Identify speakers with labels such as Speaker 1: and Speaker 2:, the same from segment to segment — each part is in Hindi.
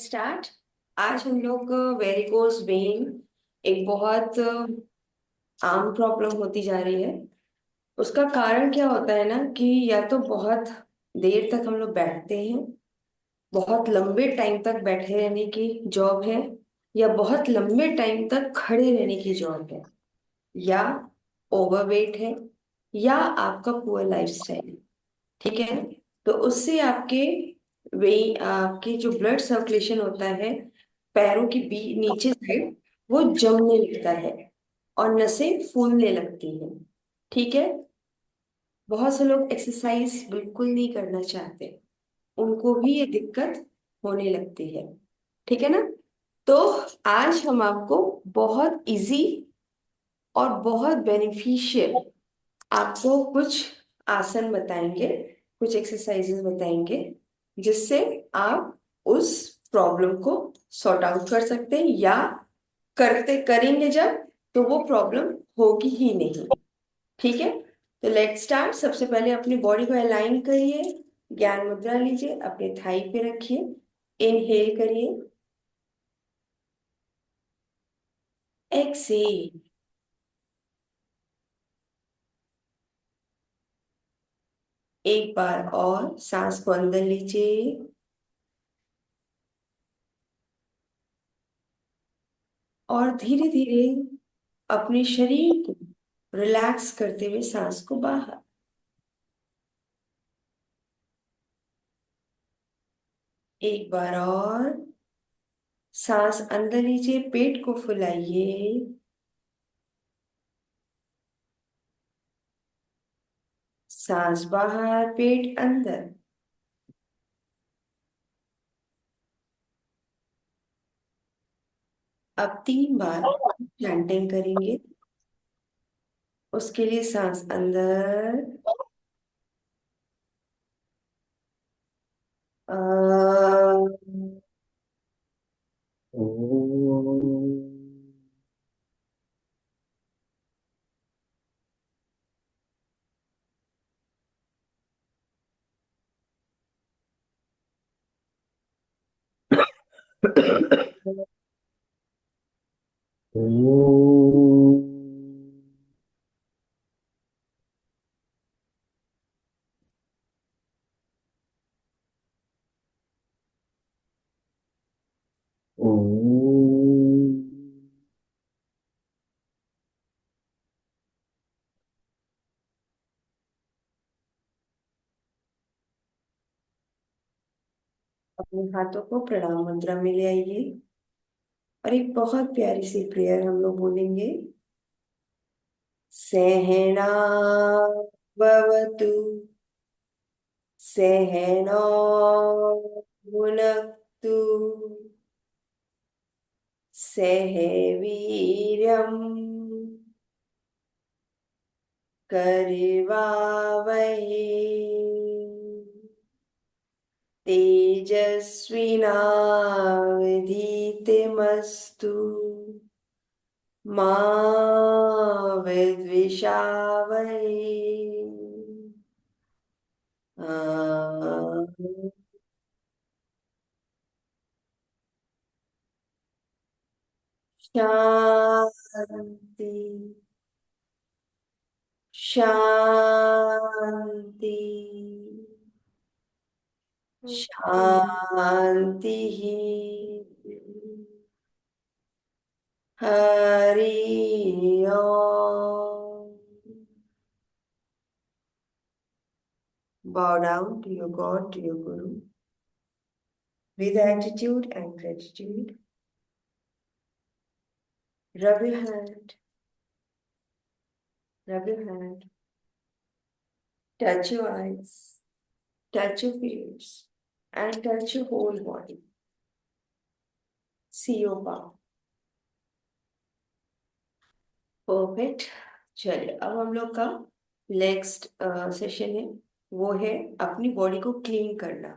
Speaker 1: स्टार्ट। आज हम लोग वेरिकोज वेन एक बहुत आम प्रॉब्लम होती जा रही है। उसका कारण क्या होता है ना कि या तो बहुत देर तक हम लोग बैठते हैं, बहुत लंबे टाइम तक बैठे रहने की जॉब है, या बहुत लंबे टाइम तक खड़े रहने की जॉब है, या ओवरवेट है, या आपका पुअर लाइफस्टाइल। ठीक है। तो उससे आपके वे आपके जो ब्लड सर्कुलेशन होता है पैरों की नीचे साइड वो जमने लगता है और नसें फूलने लगती हैं। ठीक है। बहुत से लोग एक्सरसाइज बिल्कुल नहीं करना चाहते, उनको भी ये दिक्कत होने लगती है। ठीक है ना। तो आज हम आपको बहुत इजी और बहुत बेनिफिशियल आपको कुछ आसन बताएंगे, कुछ एक्सरसाइजेस बताएंगे, जिससे आप उस प्रॉब्लम को सॉर्ट आउट कर सकते हैं, या करते करेंगे जब तो वो प्रॉब्लम होगी ही नहीं। ठीक है। तो लेट्स स्टार्ट। सबसे पहले अपनी बॉडी को अलाइन करिए, ज्ञान मुद्रा लीजिए, अपने थाई पे रखिए, इनहेल करिए, एक्सेल। एक बार और सांस को अंदर लीजिए और धीरे धीरे अपने शरीर को रिलैक्स करते हुए सांस को बाहर। एक बार और सांस अंदर लीजिए, पेट को फुलाइए, सांस बाहर, पेट अंदर। अब 3 बार प्लांटिंग करेंगे। उसके लिए सांस अंदर, अ, अपने हाथों को प्रणाम मुद्रा में ले आइए और एक बहुत प्यारी सी प्रेयर हम लोग बोलेंगे। सहना भवतु, सहनौ भुनक्तु, सह वीर्यं करवावहै, तेजस्विनावधीतमस्तु मा विद्विषावहै। शांति, शांति, शांति। हरि ओम। Bow down to your God, to your Guru, with attitude and gratitude. Rub your hand, rub your hand, touch your eyes, touch your ears, and touch your whole body. See your palm. Perfect. चलिए, अब हम लोग का नेक्स्ट सेशन है, वो है अपनी बॉडी को क्लीन करना।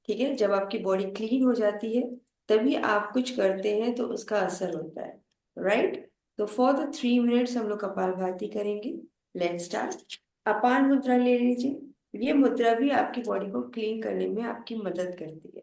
Speaker 1: ठीक है। जब आपकी बॉडी क्लीन हो जाती है तभी आप कुछ करते हैं तो उसका असर होता है। राइट। तो फॉर द 3 मिनट्स हम लोग कपालभाति करेंगे। Let's start. अपान मुद्रा ले लीजिए। ये मुद्रा भी आपकी बॉडी को क्लीन करने में आपकी मदद करती है।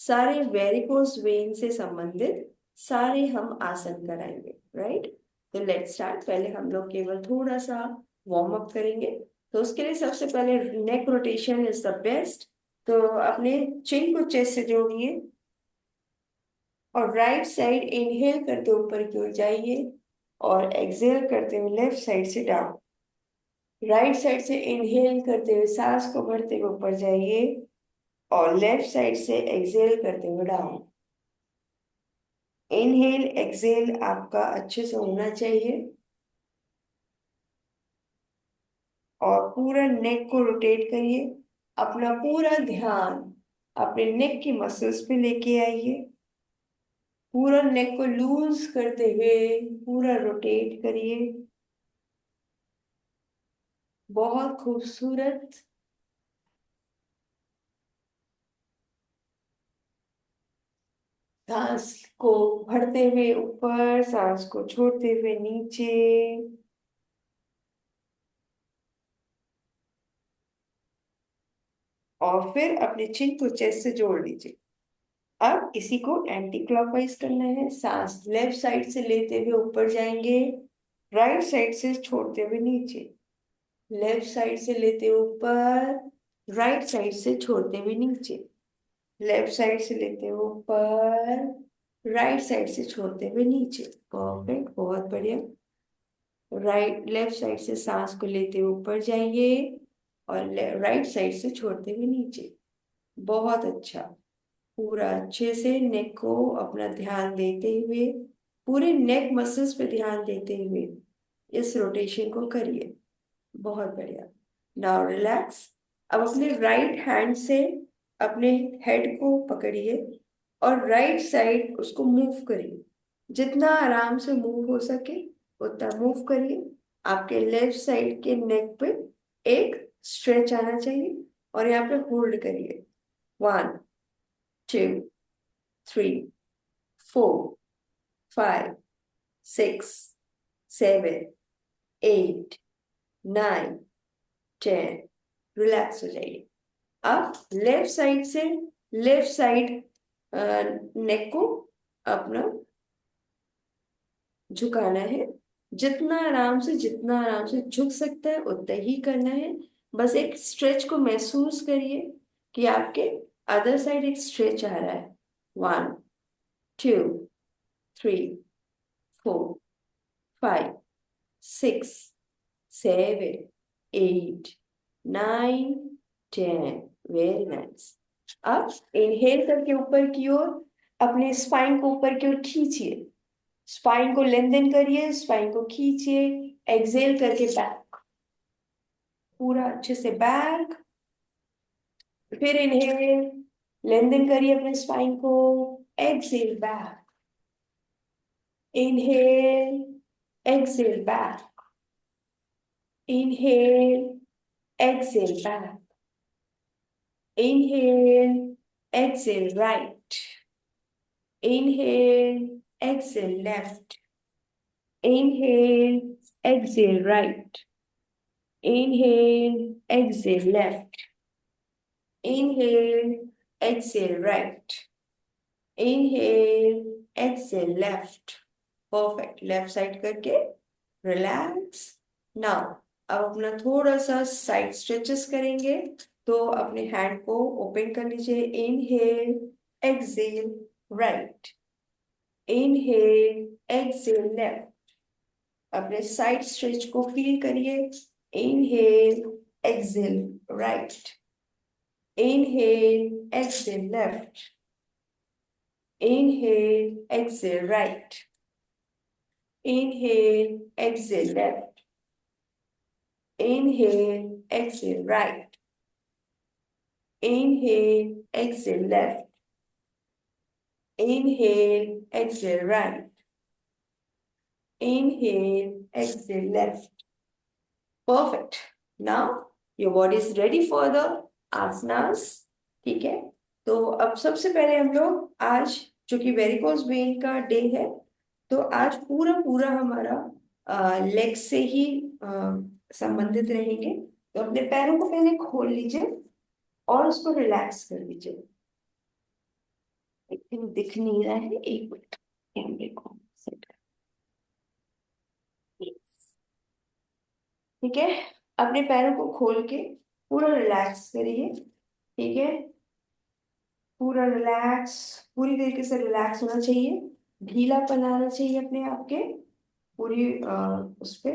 Speaker 1: सारे वेरिकोस वेन से संबंधित सारे हम आसन कराएंगे, राइट। तो लेट्स स्टार्ट। पहले हम लोग केवल थोड़ा सा वार्म अप करेंगे। तो उसके लिए सबसे पहले neck rotation is the best. तो अपने चिन को चेस्ट से जोड़िए और राइट साइड इनहेल करते ऊपर की ओर जाइए और एक्सहेल करते हुए लेफ्ट साइड से डाउन। राइट साइड से इनहेल करते हुए सांस को भरते हुए ऊपर जाइए और लेफ्ट साइड से एक्सहेल करते हुए डाउन। इनहेल एक्सहेल आपका अच्छे से होना चाहिए और पूरा नेक को रोटेट करिए। अपना पूरा ध्यान अपने नेक की मसल्स पे लेके आइए। पूरा नेक को लूज करते हुए पूरा रोटेट करिए। बहुत खूबसूरत। सांस को भरते हुए ऊपर, सांस को छोड़ते हुए नीचे। और फिर अपने चिन को चेस्ट से जोड़ लीजिए। अब इसी को एंटी क्लॉकवाइज करना है। सांस लेफ्ट साइड से लेते हुए ऊपर जाएंगे, राइट साइड से छोड़ते हुए नीचे। लेफ्ट साइड से लेते हुए ऊपर, राइट साइड से छोड़ते हुए नीचे। लेफ्ट साइड से लेते हुए ऊपर, राइट साइड से छोड़ते हुए नीचे। परफेक्ट, बहुत बढ़िया। राइट लेफ्ट साइड से सांस को लेते हुए ऊपर जाइए और राइट साइड से छोड़ते हुए नीचे। बहुत अच्छा। पूरा अच्छे से नेक को अपना ध्यान देते हुए, पूरे नेक मसल्स पे ध्यान देते हुए इस रोटेशन को करिए। बहुत बढ़िया। Now relax. अब अपने राइट हैंड से अपने हेड को पकड़िए और राइट साइड उसको मूव करिए। जितना आराम से मूव हो सके उतना मूव करिए। आपके लेफ्ट साइड के नेक पे एक स्ट्रेच आना चाहिए और यहाँ पे होल्ड करिए। 1 2 3 4 5 6 7 8 9 10। रिलैक्स हो जाइए। अब लेफ्ट साइड से लेफ्ट साइड नेक को अपना झुकाना है। जितना आराम से झुक सकता है उतना ही करना है। बस एक स्ट्रेच को महसूस करिए कि आपके अदर साइड एक स्ट्रेच आ रहा है। 1 2 3 4 5 6 7 8 9 10। Very nice. अब इनहेल करके ऊपर की ओर अपने स्पाइन को ऊपर की ओर खींचिए। स्पाइन को लेंथन करिए, स्पाइन को खींचिए। एक्सहेल करके बैक, पूरा अच्छे से बैक। फिर इनहेल, लेंथन करिए अपने स्पाइन को। Exhale back. Inhale, exhale back. Inhale, exhale back. Inhale, exhale right. Inhale, exhale left. Inhale, exhale right. Inhale, exhale left. Inhale, exhale right. Inhale, exhale left. Perfect. Left side करके रिलैक्स। नाउ अब अपना थोड़ा सा साइड स्ट्रेचेस करेंगे। तो अपने हैंड को ओपन कर लीजिए। Inhale, exhale right. Inhale, exhale left. अपने साइड स्ट्रेच को फील करिए। Inhale, exhale right. Inhale, exhale left. Inhale, exhale right. Inhale, exhale left. Inhale, exhale right. Inhale, exhale left. Inhale, exhale right. Inhale, exhale left. Perfect. Now your body is ready for the asanas. ठीक है। तो अब सबसे पहले हम लोग आज, जो कि वेरिकोज वेन का डे है, तो आज पूरा पूरा हमारा लेग से ही संबंधित रहेंगे। तो अपने पैरों को पहले खोल लीजिए और उसको रिलैक्स कर लीजिए। लेकिन दिख नहीं रहा है, एक मिनट कैमरे को सेट कर। ठीक है, अपने पैरों को खोल के पूरा रिलैक्स करिए। ठीक है, पूरा रिलैक्स, पूरी तरीके से रिलैक्स होना चाहिए, ढीलापन आना चाहिए अपने आप के पूरी उस पे।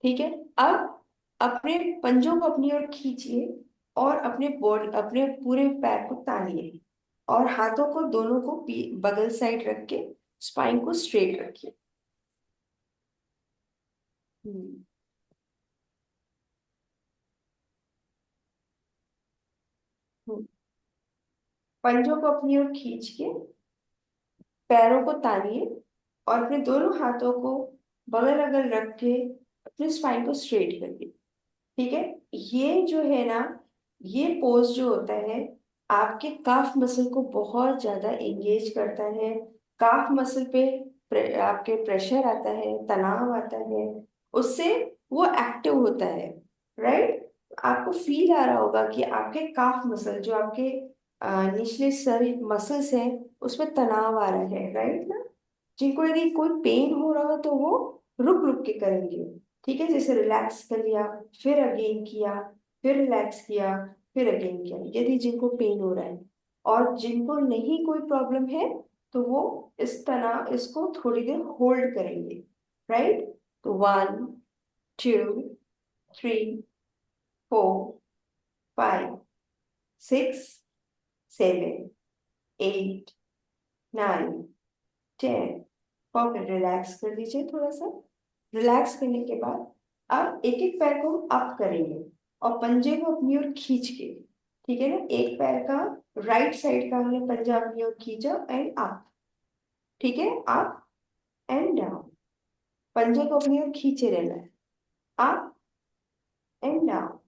Speaker 1: ठीक है, अब अपने पंजों को अपनी ओर खींचिए और अपने बॉडी, अपने पूरे पैर को तानिए और हाथों को दोनों को बगल साइड रख के स्पाइन को स्ट्रेट रखिए। हम्म, हम्म। पंजों को अपनी ओर खींच के पैरों को तानिए और अपने दोनों हाथों को बगल अगल रख के अपने स्पाइन को स्ट्रेट करिए। ठीक है, ये जो है ना, ये पोज जो होता है आपके काफ मसल को बहुत ज्यादा एंगेज करता है। काफ मसल पे आपके प्रेशर आता है, तनाव आता है, उससे वो एक्टिव होता है। राइट, आपको फील आ रहा होगा कि आपके काफ मसल, जो आपके निचले सर मसल्स हैं, उसमें तनाव आ रहा है। राइट ना, जिनको यदि कोई पेन हो रहा हो तो वो रुक रुक के करेंगे। ठीक है, जैसे रिलैक्स कर लिया, फिर अगेन किया, फिर रिलैक्स किया, फिर अगेन किया, यदि जिनको पेन हो रहा है। और जिनको नहीं कोई प्रॉब्लम है तो वो इस तनाव, इसको थोड़ी देर होल्ड करेंगे। राइट, तो 1 2 3 4 5 6 7 8 9 10। परफेक्ट, रिलैक्स कर दीजिए थोड़ा सा। रिलैक्स करने के बाद अब एक एक पैर को अप करेंगे और पंजे को अपनी ओर खींच के। ठीक है ना, एक पैर का राइट साइड का हमने पंजा अपनी ओर खींचा एंड अप। ठीक है, अप एंड डाउन, पंजे को अपनी ओर खींचे रहना है। Up and down,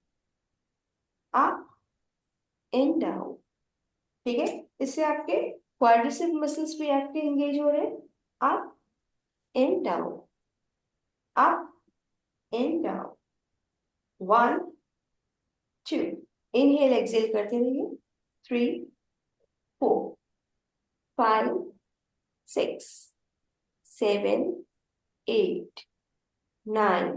Speaker 1: up and down. ठीक है, इससे आपके क्वाड्रिसेप मसल्स भी आपके एंगेज हो रहे हैं। Up and down, up and down. 1 2, inhale exhale करते रहिए। 3 4 5 6 7 8 9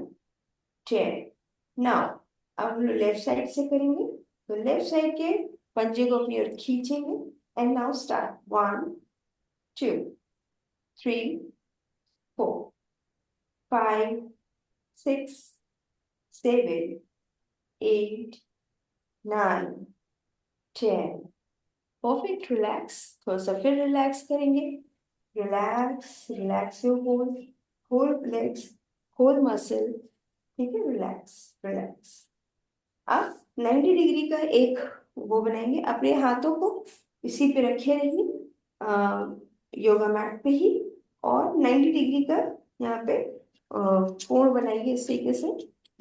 Speaker 1: 10। नाउ अब हम लोग लेफ्ट साइड से करेंगे, तो लेफ्ट साइड के पंजे को अपनी ओर खींचेंगे and now start. 1 2 3 4 5 6 7 8 9 10। Perfect, relax, थोड़ा सा फिर रिलैक्स करेंगे। Relax, relax your whole, whole legs, whole muscle. ठीक है, रिलैक्स, रिलैक्स। अब 90 डिग्री का एक वो बनाएंगे, अपने हाथों को इसी पे रखे रहिए योगा मैट पे ही, और 90 डिग्री का यहाँ पे कोण बनाएंगे इस तरीके से,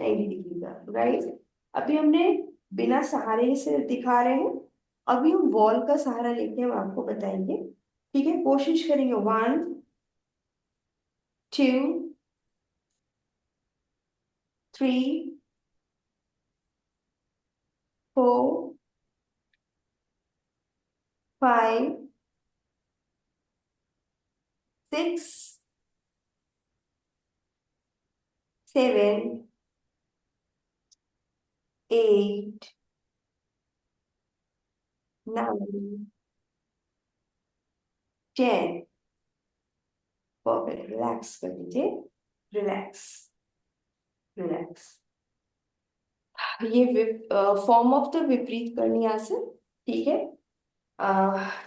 Speaker 1: 90 डिग्री का। राइट, अभी हमने बिना सहारे से दिखा रहे हैं, अभी हम वॉल का सहारा लेके हम आपको बताएंगे। ठीक है, कोशिश करेंगे। 1 2 3 4 5 6 7 8 9 10। परफेक्ट, रिलैक्स कर दीजिए। Relax, relax. ये फॉर्म ऑफ द विपरीत करण्यासन। ठीक है,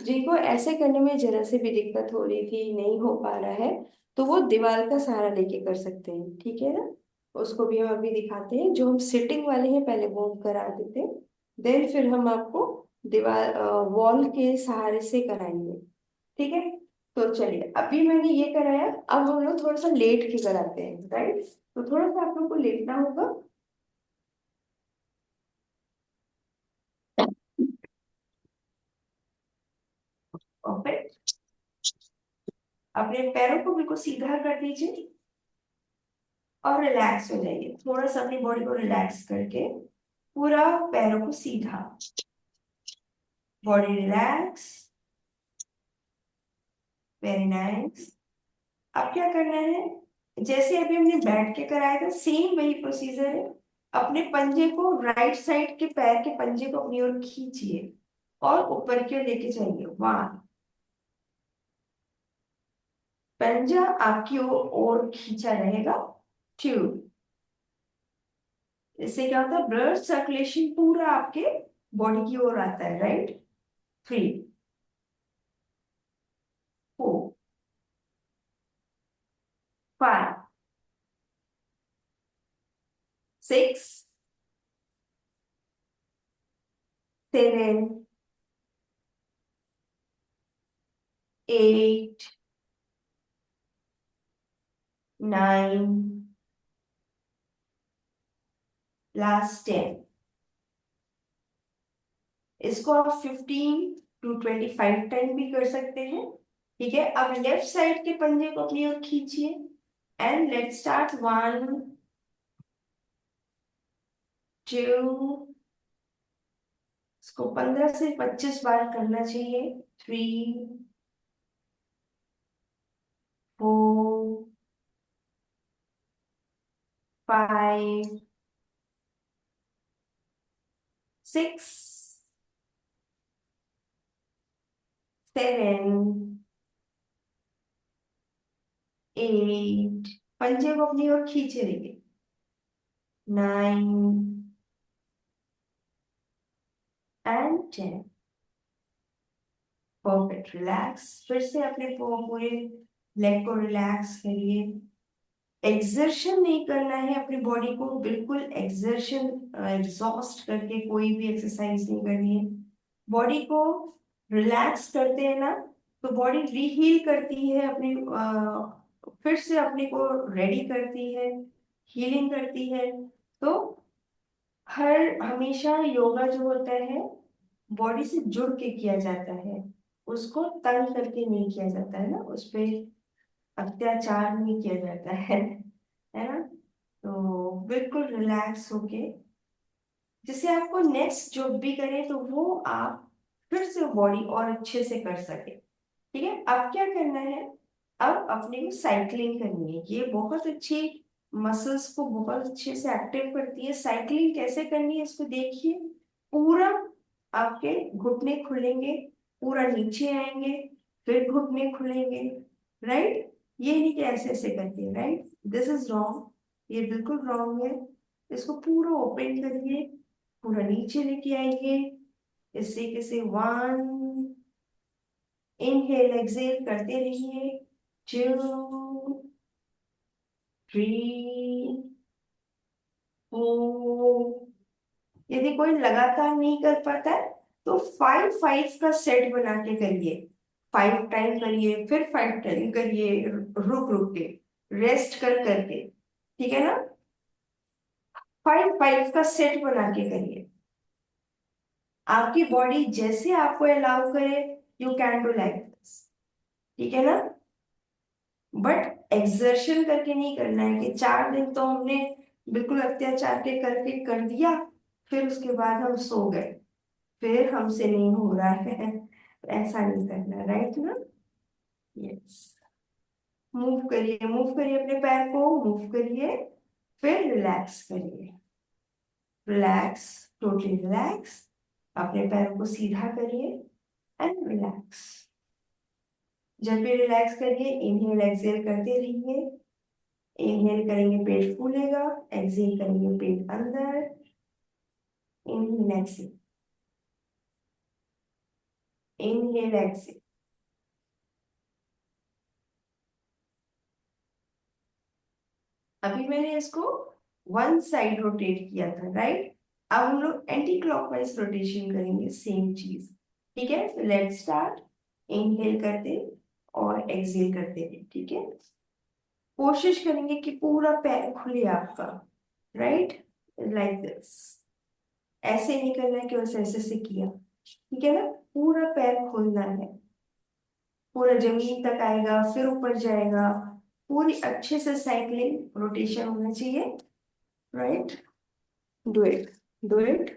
Speaker 1: जिनको ऐसे करने में जरा से भी दिक्कत हो रही थी, नहीं हो पा रहा है, तो वो दीवार का सहारा लेके कर सकते हैं। ठीक है ना, उसको भी हम अभी दिखाते हैं। जो हम सिटिंग वाले हैं पहले वो हम करा देते हैं, देन फिर हम आपको दीवार वॉल के सहारे से कराएंगे। ठीक है, तो चलिए, अभी मैंने ये कराया, अब हम लोग थोड़ा सा लेट के कराते हैं। राइट, तो थोड़ा सा आप लोग को लेटना होगा। परफेक्ट, अपने पैरों को बिल्कुल सीधा कर दीजिए और रिलैक्स हो जाइए। थोड़ा सा अपनी बॉडी को रिलैक्स करके पूरा पैरों को सीधा, बॉडी रिलैक्स, वेरी नाइस। अब क्या करना है, जैसे अभी हमने बैठ के कराया था सेम वही प्रोसीजर है। अपने पंजे को राइट साइड के पैर के पंजे को अपनी ओर खींचिए और ऊपर की ओर लेके जाइए। वन, पंजा आपकी ओर खींचा रहेगा। टू, इससे क्या होता है, ब्लड सर्कुलेशन पूरा आपके बॉडी की ओर आता है, right. Three, four, five, six, seven, eight, nine, last ten. इसको आप 15 to 25 टाइम भी कर सकते हैं। ठीक है, अब लेफ्ट साइड के पंजे को अपनी ओर खींचिए and let start. One, two, इसको 15 से 25 बार करना चाहिए। Three, four, five, six, seven, eight, पंजे को अपनी ओर खींचे रहिए। Nine and ten. Perfect, relax. फिर से अपने पूरे लेग को रिलैक्स करिए। एक्सर्शन नहीं करना है अपनी बॉडी को, बिल्कुल एक्सर्शन एग्जॉस्ट करके कोई भी एक्सरसाइज नहीं करनी है। बॉडी को रिलैक्स करते हैं ना, तो बॉडी रीहील करती है अपनी, फिर से अपने को रेडी करती है, हीलिंग करती है। तो हर हमेशा योगा जो होता है बॉडी से जुड़ के किया जाता है, उसको तंग करके नहीं किया जाता है ना, उस पे अत्याचार नहीं किया जाता है ना। तो बिल्कुल रिलैक्स होके, जिससे आपको नेक्स्ट जो भी करे तो वो आप फिर से बॉडी और अच्छे से कर सके। ठीक है, अब क्या करना है, अब अपने को साइकिलिंग करनी है। ये बहुत अच्छी मसल्स को बहुत अच्छे से एक्टिव करती है। साइकिलिंग कैसे करनी है इसको देखिए। पूरा आपके घुटने खुलेंगे, पूरा नीचे आएंगे, फिर घुटने खुलेंगे, राइट। ये नहीं कि ऐसे ऐसे करके, राइट, दिस इज रॉन्ग, ये बिल्कुल रॉन्ग है। इसको पूरा ओपन करिए, पूरा नीचे लेके आएंगे। इस तरीके से वन, इनहेल एक्सेल करते रहिए। Two, three, four. यदि कोई लगातार नहीं कर पाता है तो 5 5 का सेट बना के करिए। 5 टाइम करिए, फिर 5 टाइम करिए, रुक रुक के, रेस्ट कर करके। ठीक है ना, 5 5 का सेट बना के करिए। आपकी बॉडी जैसे आपको अलाउ करे, you can do like this. ठीक है ना, बट एक्सर्शन करके नहीं करना है कि 4 दिन तो हमने बिल्कुल अत्याचार के करके कर दिया, फिर उसके बाद हम सो गए, फिर हमसे नहीं हो रहा है। ऐसा नहीं करना, राइट ना। यस, मूव करिए अपने पैर को, मूव करिए, फिर रिलैक्स करिए। Relax, totally relax. अपने पैर को सीधा करिए एंड रिलैक्स। जब भी रिलैक्स करिए इनहेल एक्सेल करते रहिए। इनहेल करेंगे पेट फूलेगा, एक्सेल करेंगे पेट अंदर। Inhale exhale, inhale exhale. अभी मैंने इसको वन साइड रोटेट किया था, राइट। अब हम लोग एंटी क्लॉकवाइज रोटेशन करेंगे, सेम चीज। ठीक है, तो लेट्स स्टार्ट। इनहेल करते और एक्सेल करते हैं। ठीक है, कोशिश करेंगे कि पूरा पैर खुले आपका, राइट, लाइक दिस। ऐसे नहीं करना है कि बस ऐसे से किया। ठीक है ना, पूरा पैर खोलना है, पूरा जमीन तक आएगा, फिर ऊपर जाएगा। पूरी अच्छे से साइक्लिंग रोटेशन होना चाहिए, right. Do it, do it.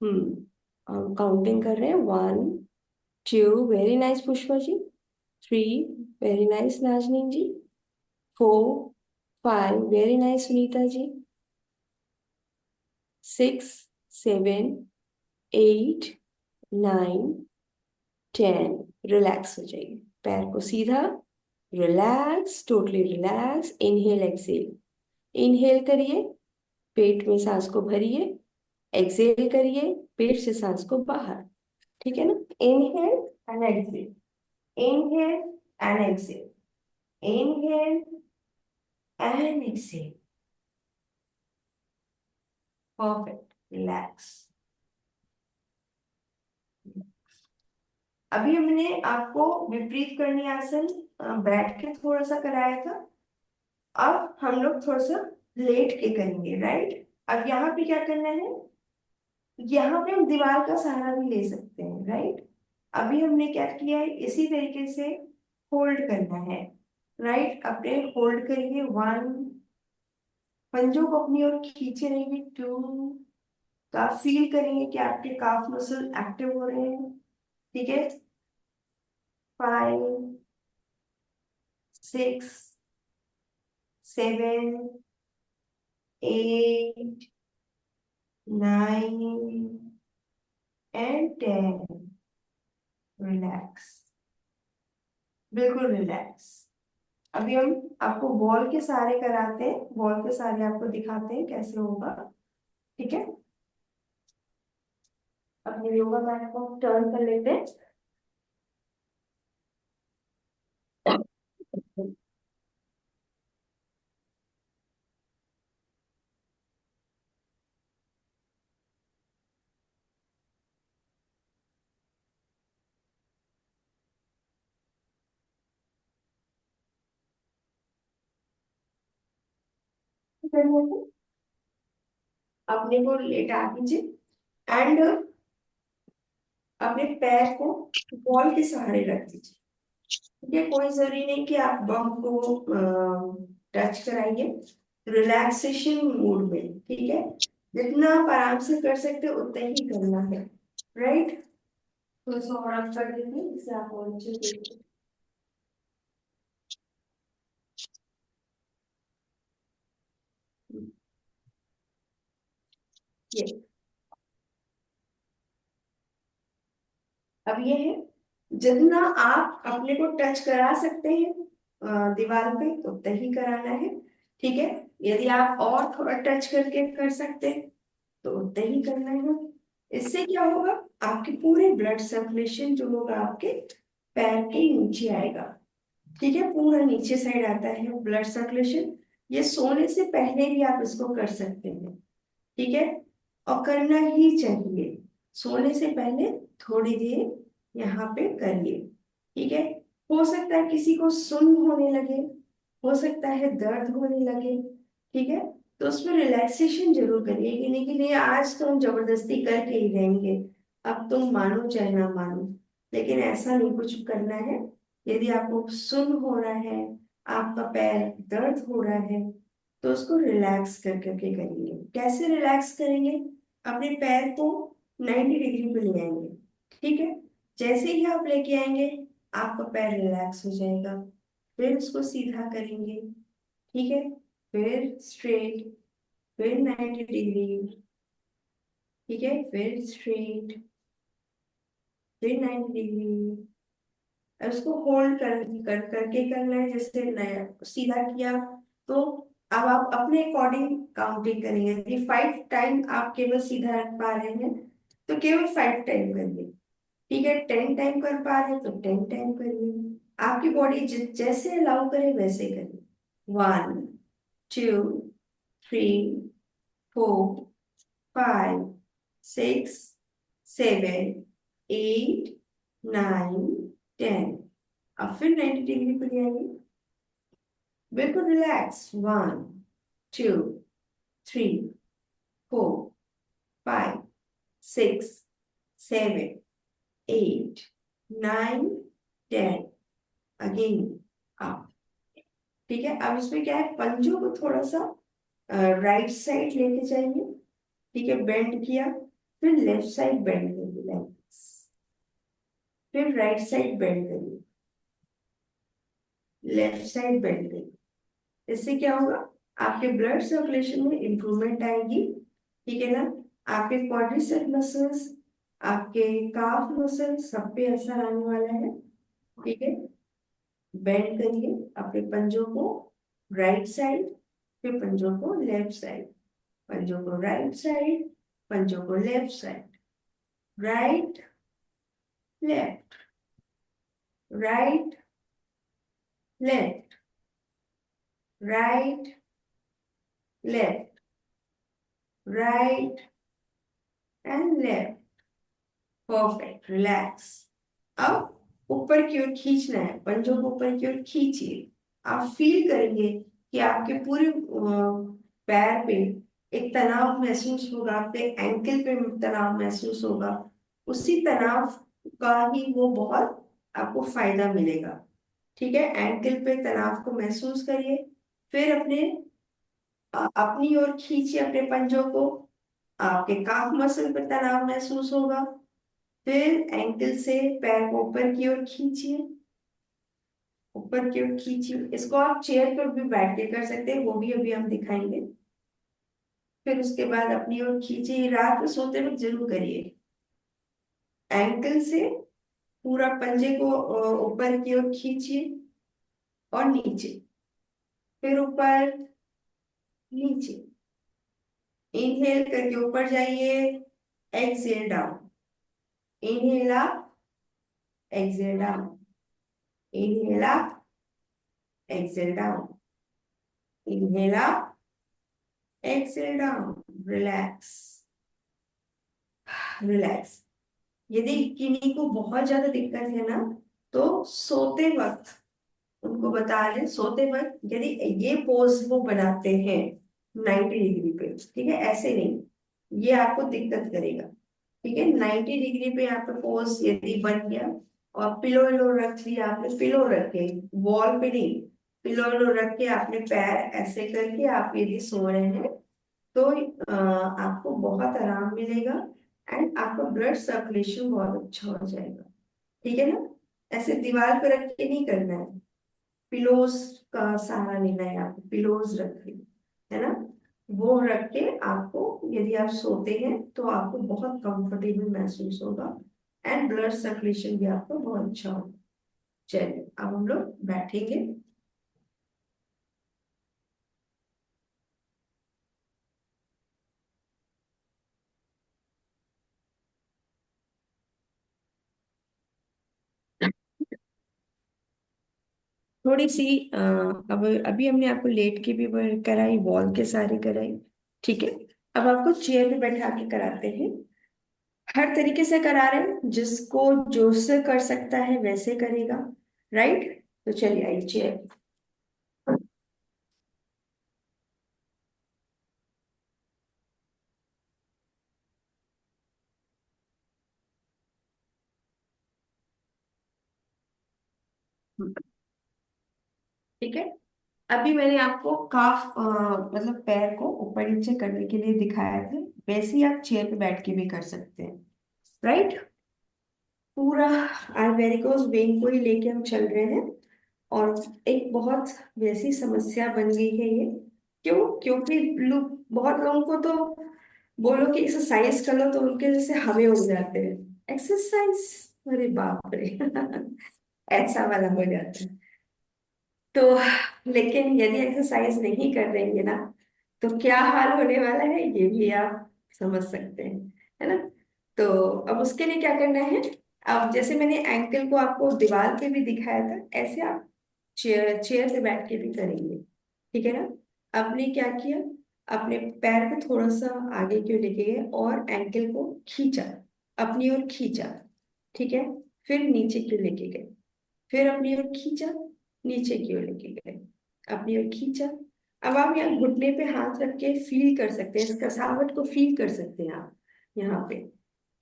Speaker 1: हम काउंटिंग कर रहे हैं, 1 2, very nice Pushpa ji. 3, very nice Nazneen जी। 4, 5, very nice Sunita ji. 6, 7, 8, 9, 10। Relax हो जाइए, पैर को सीधा। Relax, totally relax. Inhale exhale. Inhale करिए, पेट में सांस को भरिए। एक्सेल करिए, पेट से सांस को बाहर। ठीक है ना? Inhale and exhale, inhale and exhale, inhale and exhale. Perfect, relax. अभी हमने आपको विपरीत करनी आसन बैठ के थोड़ा सा कराया था। अब हम लोग थोड़ा सा लेट के करेंगे, राइट? अब यहाँ पे क्या करना है, यहाँ पे हम दीवार का सहारा भी ले सकते हैं, राइट? अभी हमने क्या किया है, इसी तरीके से होल्ड करना है, राइट? अपने होल्ड करिए। 1, पंजों को अपनी ओर खींचे रहेंगे। 2, काफ फील करेंगे कि आपके काफ मसल एक्टिव हो रहे हैं। ठीक है? 5, 6, 7, 8, 9 एंड 10। रिलैक्स, बिल्कुल रिलैक्स। अभी हम आपको बॉल के सहारे कराते हैं, बॉल के सहारे आपको दिखाते हैं कैसे होगा। ठीक है? अपने योगा मैट को टर्न कर लेते हैं। अपने को लेटा दीजिए एंड अपने पैर को बॉल के सहारे रख दीजिए। ठीक है? कोई जरूरी नहीं कि आप बम को टच कराइए, रिलैक्सेशन मूड में। ठीक है? जितना आप आराम से कर सकते हो उतना ही करना है, राइट? थोड़ा सा और आप कर देंगे, इससे आप और अच्छे से ये। अब ये है, जितना आप अपने को टच करा सकते हैं दीवार पे तो उतना ही कराना है। ठीक है? यदि आप और थोड़ा टच करके कर सकते हैं तो उतना ही करना है। इससे क्या होगा, आपके पूरे ब्लड सर्कुलेशन जो होगा आपके पैर के नीचे आएगा। ठीक है? पूरा नीचे साइड आता है ब्लड सर्कुलेशन। ये सोने से पहले भी आप इसको कर सकते हैं। ठीक है? और करना ही चाहिए। सोने से पहले थोड़ी देर यहाँ पे करिए। ठीक है? हो सकता है किसी को सुन्न होने लगे, हो सकता है दर्द होने लगे। ठीक है? तो उसमें रिलैक्सेशन जरूर करिए कि नहीं, कि नहीं आज तो हम जबरदस्ती करके ही रहेंगे, अब तुम मानो चाहे ना मानो। लेकिन ऐसा नहीं कुछ करना है। यदि आपको सुन्न हो रहा है, आपका पैर दर्द हो रहा है, तो उसको रिलैक्स कर करके करेंगे। कैसे रिलैक्स करेंगे? अपने पैर को 90 डिग्री पे ले आएंगे। ठीक है? जैसे ही आप लेके आएंगे आपका पैर रिलैक्स हो जाएगा। फिर उसको सीधा करेंगे। ठीक है? फिर स्ट्रेट, फिर 90 डिग्री। ठीक है? फिर स्ट्रेट, फिर 90 डिग्री। और उसको होल्ड कर करके करना है। जैसे नया सीधा किया तो अब आप अपने अकॉर्डिंग काउंटिंग करेंगे। यदि 5 टाइम आप केवल सीधा रख पा रहे हैं तो केवल 5 टाइम करिए। ठीक है? 10 टाइम कर पा रहे हैं तो 10 टाइम करिए। आपकी बॉडी जैसे अलाउ करे वैसे करिए। 1, 2, 3, 4, 5, 6, 7, 8, 9, 10। अब फिर 90 डिग्री पर ले आइए। बिल्कुल रिलैक्स। 1, 2, 3, 4, 5, 6, 7, 8, 9, 10। Again up. ठीक है? अब इसमें क्या है, पंजों को थोड़ा सा राइट साइड लेके जाइए। ठीक है? बेंड किया, फिर लेफ्ट साइड बेंड करिए, फिर राइट साइड बेंड करिए। लेफ्ट साइड बेंड करिए। इससे क्या होगा, आपके ब्लड सर्कुलेशन में इंप्रूवमेंट आएगी। ठीक है ना। आपके क्वाड्रिसेप मसल्स, आपके काफ मसल्स, सब पे असर आने वाला है। ठीक है। बेंड करिए अपने पंजों को राइट साइड, फिर पंजों को लेफ्ट साइड, पंजों को राइट साइड, पंजों को left side, right left, right left, right left, right and left. Perfect, relax. अब ऊपर की ओर खींचना है, पंजों को ऊपर की ओर खींचिए। आप फील करेंगे कि आपके पूरे पैर पे एक तनाव महसूस होगा, आपके एंकल पे तनाव महसूस होगा। उसी तनाव का ही वो बहुत आपको फायदा मिलेगा। ठीक है। एंकल पे तनाव को महसूस करिए, फिर अपनी ओर खींचिए अपने पंजों को। आपके काफ मसल पर तनाव महसूस होगा। फिर एंकल से पैर को ऊपर की ओर खींचिए, ऊपर की ओर खींचिए। इसको आप चेयर पर भी बैठ के कर सकते हैं, वो भी अभी हम दिखाएंगे। फिर उसके बाद अपनी ओर खींचिए। रात में सोते वक्त जरूर करिए। एंकल से पूरा पंजे को ऊपर की ओर खींचिए और नीचे, फिर ऊपर, नीचे। इनहेल करके ऊपर जाइए, exhale down. Inhale up, exhale down, inhale up, exhale down, inhale up, exhale down. Relax, relax. यदि किन्हीं को बहुत ज्यादा दिक्कत है ना, तो सोते वक्त उनको बता दें, सोते वक्त यदि ये पोज वो बनाते हैं 90 डिग्री पे, ठीक है, ऐसे नहीं, ये आपको दिक्कत करेगा। ठीक है। 90 डिग्री पे आपका पोज यदि बन गया और पिलो विलो रख लिया आपने, पिलो रख के, वॉल पे नहीं, पिलो विलो रख के आपने पैर ऐसे करके आप यदि सो रहे हैं, तो आपको बहुत आराम मिलेगा एंड आपका ब्लड सर्कुलेशन बहुत अच्छा हो जाएगा। ठीक है ना। ऐसे दीवार पर रख के नहीं करना है, पिलोज का सहारा लेना है, आपको पिलोज रखिए, है ना। वो रख के आपको, यदि आप सोते हैं तो आपको बहुत कंफर्टेबल महसूस होगा एंड ब्लड सर्कुलेशन भी आपको बहुत अच्छा होगा। चलिए अब हम लोग बैठेंगे। थोड़ी सी अब अभी हमने आपको लेट के भी कराई, वॉल के सारे कराई। ठीक है। अब आपको चेयर पे बैठा के कराते हैं। हर तरीके से करा रहे हैं, जिसको जो से कर सकता है वैसे करेगा। राइट। तो चलिए आइए चेयर। ठीक है। अभी मैंने आपको काफ मतलब पैर को ऊपर नीचे करने के लिए दिखाया था, वैसे ही आप चेयर पे बैठ के भी कर सकते हैं। राइट। पूरा वेरिकोज वेन को ही लेके हम चल रहे हैं। और एक बहुत वैसी समस्या बन गई है ये। क्यों? क्योंकि लोग, बहुत लोगों को तो बोलो कि एक्सरसाइज कर लो तो उनके जैसे हवे उड़ जाते हैं। एक्सरसाइज, अरे बाप रे ऐसा वाला हो जाता है। तो लेकिन यदि एक्सरसाइज नहीं कर रहेंगे ना, तो क्या हाल होने वाला है ये भी आप समझ सकते हैं, है ना। तो अब उसके लिए क्या करना है, अब जैसे मैंने एंकल को आपको दीवार पे भी दिखाया था, ऐसे आप चेयर चेयर पे बैठ के भी करेंगे। ठीक है ना। आपने क्या किया, अपने पैर को थोड़ा सा आगे की ओर लेके गए और एंकल को खींचा, अपनी ओर खींचा। ठीक है। फिर नीचे की ओर लेके गए, फिर अपनी ओर खींचा, नीचे की ओर लेके गए, अपनी ओर खींचा। अब आप यहाँ घुटने पे हाथ रख के फील कर सकते हैं, इस कसावट को फील कर सकते हैं आप यहाँ पे।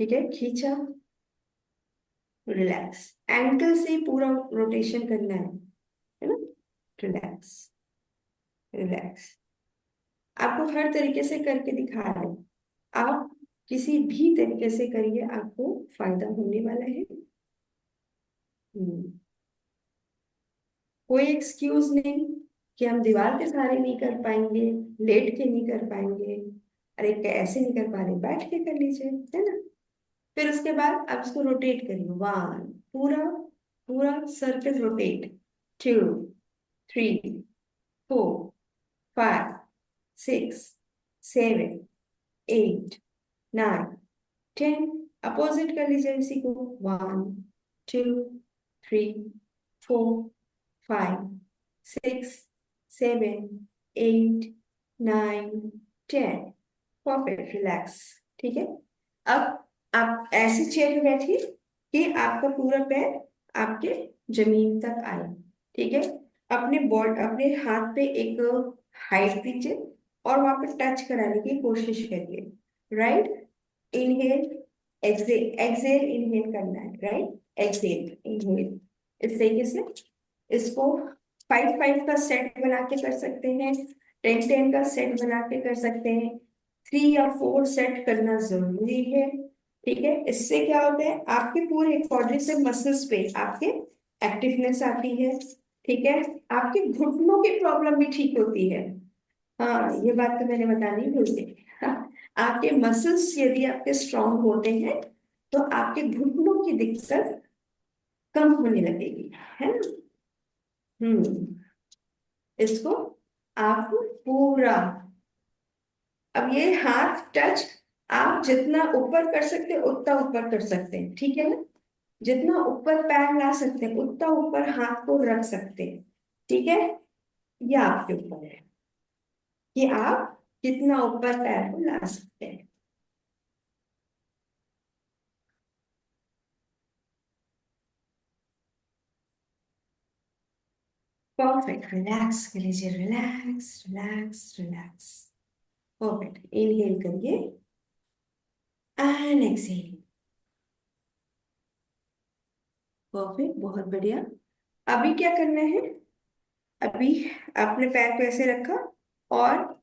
Speaker 1: ठीक है। खींचा, रिलैक्स। एंकल से ही पूरा रोटेशन करना है ना। Relax, relax. आपको हर तरीके से करके दिखा रहे हैं, आप किसी भी तरीके से करिए, आपको फायदा होने वाला है। हम्म, कोई एक्सक्यूज नहीं कि हम दीवार के सहारे नहीं कर पाएंगे, लेट के नहीं कर पाएंगे, अरे ऐसे नहीं कर पा रहे, बैठ के कर लीजिए, है ना। फिर उसके बाद आप इसको रोटेट करिए, वन, पूरा पूरा circle rotate, two, three, four, five, six, seven, eight, nine, ten. Opposite कर लीजिए इसी को, one, two, three, four, five, six, seven, eight, nine, ten. Perfect, relax. ठीक है। अब आप ऐसे चेयर में बैठिए कि आपका पूरा पैर आपके जमीन तक आए। ठीक है। अपने हाथ पे एक हाइट दीजिए और वहां पे टच कराने की कोशिश करिए। Right. Inhale, exhale, exhale inhale करना है, राइट, एक्सेल इनहेल। इस तरीके से इसको 5-5 का सेट बना के कर सकते हैं, 10-10 का सेट बना के कर सकते हैं, 3 या 4 सेट करना जरूरी है। ठीक है। इससे क्या होता है, आपके पूरे बॉडी से मसल्स पे आपके एक्टिवनेस आती है। ठीक है। आपके घुटनों की प्रॉब्लम भी ठीक होती है। हाँ, ये बात तो मैंने बतानी भूल गई। हाँ, आपके मसल्स यदि आपके स्ट्रांग होते हैं तो आपके घुटनों की दिक्कत कम होने लगेगी, है ना। हम्म। इसको आप पूरा, अब ये हाथ टच आप जितना ऊपर कर सकते हैं उतना ऊपर कर सकते हैं, ठीक है ना। जितना ऊपर पैर ला सकते हैं उतना ऊपर हाथ को रख सकते हैं। ठीक है। ये आपके ऊपर है कि आप कितना ऊपर पैर को ला सकते हैं। परफेक्ट, रिलैक्स कर लीजिए, relax relax relax. Perfect, inhale करिए एंड एक्सहेल। परफेक्ट, बहुत बढ़िया। अभी क्या करना है, अभी आपने पैर को ऐसे रखा और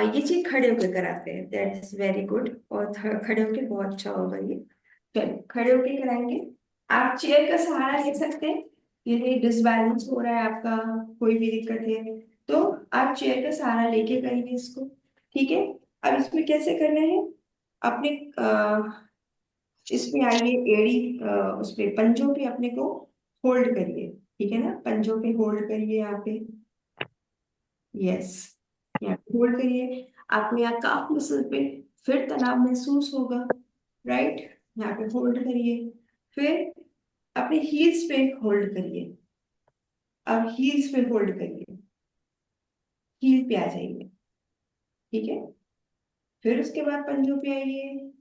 Speaker 1: ये चीज खड़े होकर कराते हैं, दैट इज वेरी गुड, और खड़े होके बहुत अच्छा होगा ये। चलिए, खड़े होके कराएंगे। आप चेयर का सहारा ले सकते हैं, यदि डिसबैलेंस हो रहा है आपका, कोई भी दिक्कत है तो आप चेयर का सहारा लेके करिए इसको। ठीक है। अब इसमें कैसे करना है, अपने इसमें आइए, एड़ी उसपे पंजों पे अपने को होल्ड करिए। ठीक है ना, पंजों पे होल्ड करिए यहाँ पे। यस, यहाँ पे होल्ड करिए। आपको यहाँ काफ मसल पे फिर तनाव महसूस होगा, राइट। यहाँ पे होल्ड करिए, फिर अपने हील्स पे होल्ड करिए। अब हील्स पे होल्ड करिए, हील पे आ जाइए। ठीक है। फिर उसके बाद पंजों पे आइए,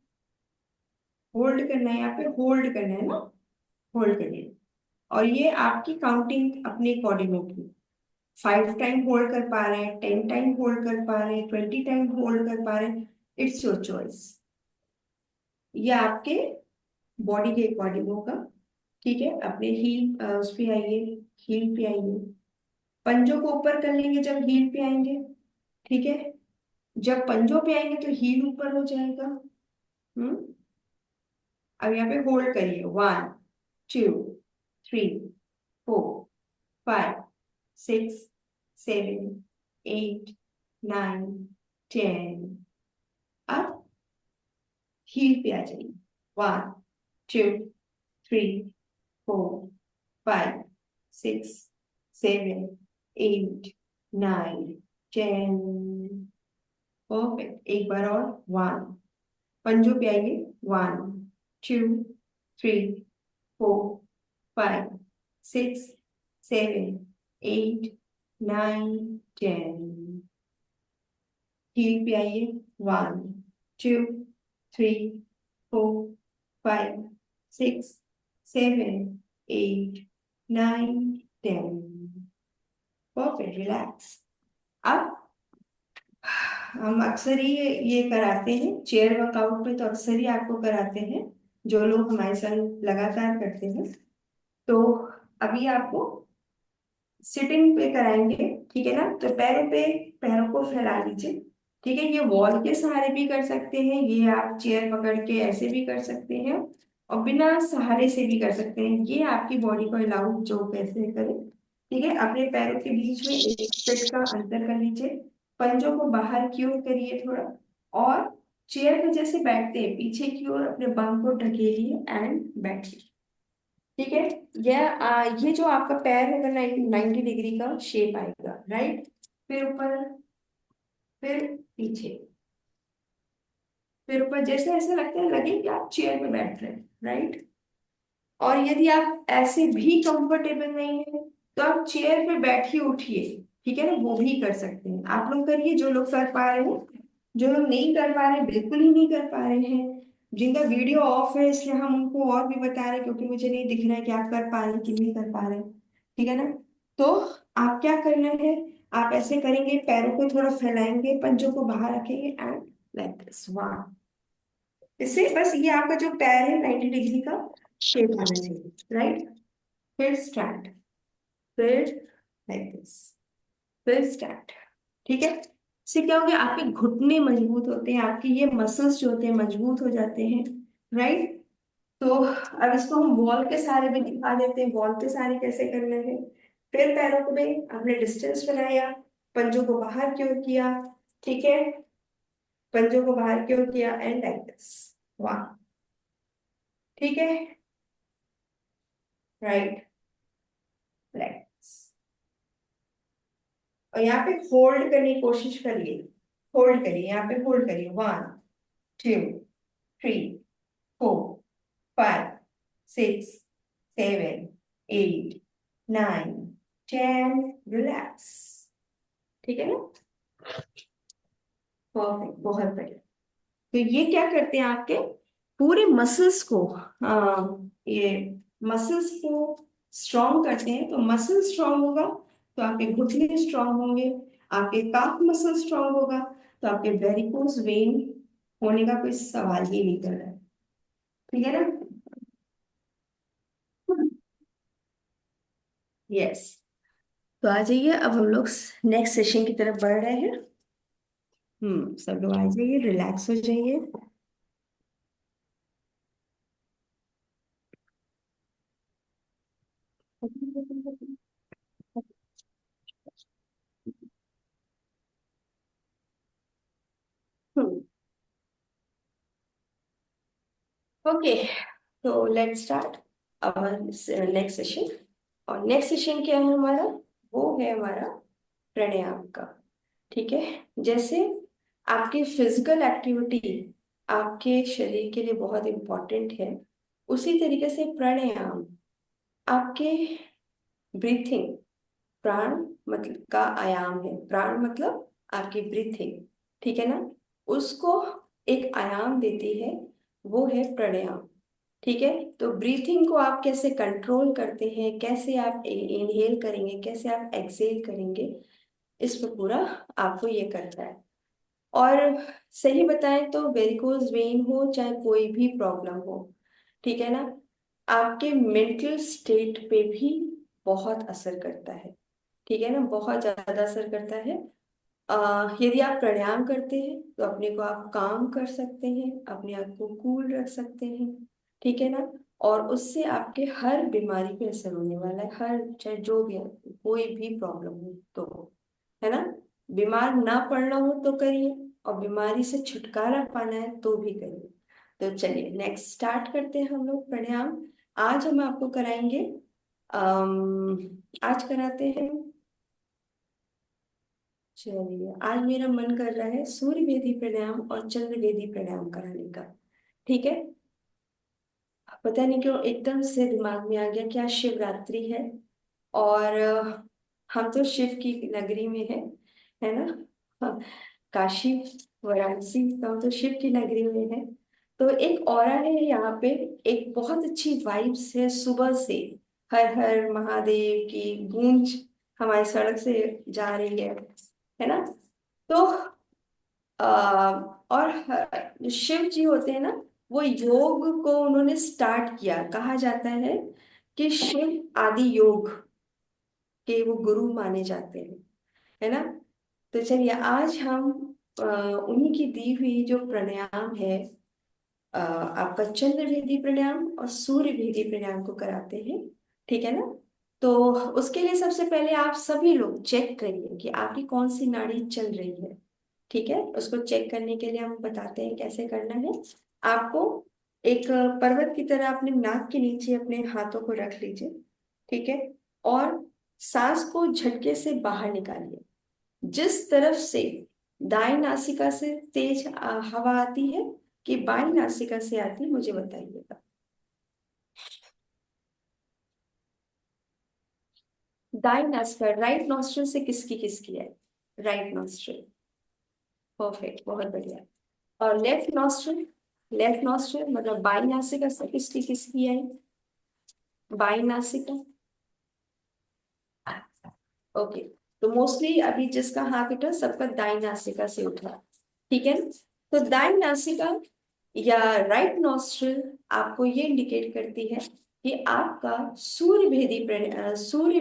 Speaker 1: होल्ड करना है, यहाँ पे होल्ड करना है ना, होल्ड करिए। और ये आपकी काउंटिंग अपने अकॉर्डिंग होगी। 5 टाइम होल्ड कर पा रहे हैं, 10 टाइम होल्ड कर पा रहे हैं, 20 टाइम होल्ड कर पा रहे हैं, इट्स योर चॉइस। ये आपके बॉडी के अकॉर्डिंग होगा। ठीक है। अपने हील उस पे आइए, हील पे आइए, पंजों को ऊपर कर लेंगे जब हील पे आएंगे। ठीक है। जब पंजों पे आएंगे तो हील ऊपर हो जाएगा। हम्म। अब यहाँ पे होल्ड करिए, 1, 2, 3, 4, 5, 6, 7, 8, 9, 10। अब हील पे आ जाइए, 1, 2, 3, 4, 5, 6, 7, 8, 9, 10। परफेक्ट, एक बार और, 1, पंजों पे आइए, 1, 2, 3, 4, 5, 6, 7, 8, 9, 10। हील पे आइए, 1, 2, 3, 4, 5, 6, 7, 8, 9, 10। Perfect, relax. अब हम अक्सर ही ये कराते हैं चेयर वर्कआउट में, तो अक्सर ही आपको कराते हैं जो लोग हमारे संग लगातार करते हैं। तो अभी आपको सिटिंग पे कराएंगे। ठीक है ना, तो पैरों को फैला लीजिए। ठीक है। ये वॉल के सहारे भी कर सकते हैं, ये आप चेयर पकड़ के ऐसे भी कर सकते हैं, और बिना सहारे से भी कर सकते हैं, ये आपकी बॉडी को अलाउ जो कैसे करे ठीक है, अपने पैरों के बीच में 1 फीट का अंतर कर लीजिए। पंजों को बाहर की ओर करिए थोड़ा, और चेयर पे जैसे बैठते हैं पीछे की ओर अपने बम को ढकेलिए एंड बैठिए। ठीक है, ये जो आपका पैर है 90 डिग्री का शेप आएगा, राइट। फिर ऊपर, फिर पीछे, फिर ऊपर, जैसे ऐसा लगता है लगे कि आप चेयर पे बैठ रहे हैं, राइट। और यदि आप ऐसे भी कंफर्टेबल नहीं है तो आप चेयर पे बैठिए उठिए, ठीक है ना, वो भी कर सकते हैं। आप लोग करिए जो लोग कर पा रहे हैं, जो लोग नहीं कर पा रहे हैं, बिल्कुल ही नहीं कर पा रहे हैं, जिनका वीडियो ऑफ है इसलिए हम उनको और भी बता रहे हैं क्योंकि मुझे नहीं दिख रहा है कि आप कर पा रहे हैं कि नहीं कर पा रहे हैं, ठीक है ना। तो आप क्या करना है, आप ऐसे करेंगे, पैरों को थोड़ा फैलाएंगे, पंजों को बाहर रखेंगे एंड लाइक दिस, वाह। इससे बस ये आपका जो पैर है 90 डिग्री का शेप आना चाहिए, राइट। फिर स्टैंड, फिर लाइक दिस, फिर स्टैंड, ठीक है। इससे क्या हो गया, आपके घुटने मजबूत होते हैं, आपके ये मसल्स जो होते हैं मजबूत हो जाते हैं, राइट। तो अब इसको हम वॉल के सहारे भी दिखा देते हैं, वॉल के सहारे कैसे करना है। फिर पैरों को भी आपने डिस्टेंस बनाया, पंजों को बाहर की ओर किया, ठीक है, पंजों को बाहर की ओर किया एंड लाइक दिस, वाह, ठीक है, राइट, लाइक। और यहाँ पे होल्ड करने की कोशिश करिए, होल्ड करिए, यहाँ पे होल्ड करिए, 1 2 3 4 5 6 7 8 9 10, रिलैक्स, ठीक है ना, परफेक्ट, बहुत बढ़िया। तो ये क्या करते हैं, आपके पूरे मसल्स को, ये मसल्स को स्ट्रॉन्ग करते हैं। तो मसल स्ट्रॉन्ग होगा तो आपके घुटने स्ट्रॉन्ग होंगे, आपके काफ मसल स्ट्रॉन्ग होगा तो आपके वेरिकोस वेन होने का कोई सवाल ही नहीं कर रहा है, ठीक है ना। यस, तो आ जाइए, अब हम लोग नेक्स्ट सेशन की तरफ बढ़ रहे हैं। सब लोग आ जाइए, रिलैक्स हो जाइए। ओके, तो let's start our next session. और नेक्स्ट सेशन क्या है हमारा, वो है हमारा प्राणायाम का, ठीक है। जैसे आपकी फिजिकल एक्टिविटी आपके शरीर के लिए बहुत इंपॉर्टेंट है, उसी तरीके से प्राणायाम आपके ब्रीथिंग, प्राण मतलब का आयाम है, प्राण मतलब आपकी ब्रीथिंग, ठीक है ना, उसको एक आयाम देती है, वो है प्राणायाम, ठीक है। तो ब्रीथिंग को आप कैसे कंट्रोल करते हैं, कैसे आप इनहेल करेंगे, कैसे आप एक्सेल करेंगे, इस पे पूरा आपको ये करना है। और सही बताएं तो वेरिकोज वेन हो चाहे कोई भी प्रॉब्लम हो, ठीक है ना, आपके मेंटल स्टेट पे भी बहुत असर करता है, ठीक है ना, बहुत ज्यादा असर करता है। यदि आप प्राणायाम करते हैं तो अपने को आप काम कर सकते हैं, अपने आप को कूल रख सकते हैं, ठीक है ना। और उससे आपके हर बीमारी पे असर होने वाला है, हर चाहे जो भी है, कोई भी प्रॉब्लम हो तो, है ना। बीमार ना पड़ना हो तो करिए, और बीमारी से छुटकारा पाना है तो भी करिए। तो चलिए नेक्स्ट स्टार्ट करते हैं हम लोग प्राणायाम। आज हम आपको कराएंगे, आज कराते हैं, चलिए आज मेरा मन कर रहा है सूर्य वेदी प्राणायाम और चंद्र वेदी प्राणायाम कराने का, ठीक है। पता नहीं क्यों एकदम से दिमाग में आ गया कि आज शिवरात्रि है, और हम तो शिव की नगरी में है ना, हाँ, काशी, वाराणसी, तो हम तो शिव की नगरी में है। तो एक ऑरा है यहाँ पे, एक बहुत अच्छी वाइब्स है सुबह से, हर हर महादेव की गूंज हमारी सड़क से जा रही है ना। तो और जो शिव जी होते हैं ना, वो योग को उन्होंने स्टार्ट किया, कहा जाता है कि शिव आदि योग के वो गुरु माने जाते हैं, है ना। तो चलिए आज हम उन्हीं की दी हुई जो प्राणायाम है, आपका चंद्र वेदी प्राणायाम और सूर्य वेदी प्राणायाम को कराते हैं, ठीक है ना। तो उसके लिए सबसे पहले आप सभी लोग चेक करिए कि आपकी कौन सी नाड़ी चल रही है। ठीक है, उसको चेक करने के लिए हम बताते हैं कैसे करना है। आपको एक पर्वत की तरह अपने नाक के नीचे अपने हाथों को रख लीजिए। ठीक है, और सांस को झटके से बाहर निकालिए। जिस तरफ से दाएं नासिका से तेज हवा आती है कि बाएं नासिका से आती है, मुझे बताइएगा। दाएं नासिका, राइट नॉस्ट्रल से किसकी किसकी है? Right nostril. परफेक्ट, बहुत बढ़िया। और लेफ्ट नॉस्ट्रल, लेफ्ट नॉस्ट्रल मतलब बाई नासिका से किसकी किसकी आई? बाई नासिका। ओके, तो मोस्टली अभी जिसका हाथ उठा सबका दाई नासिका से उठा। ठीक है, तो दाई नासिका या राइट नॉस्ट्रल आपको ये इंडिकेट करती है कि आपका सूर्य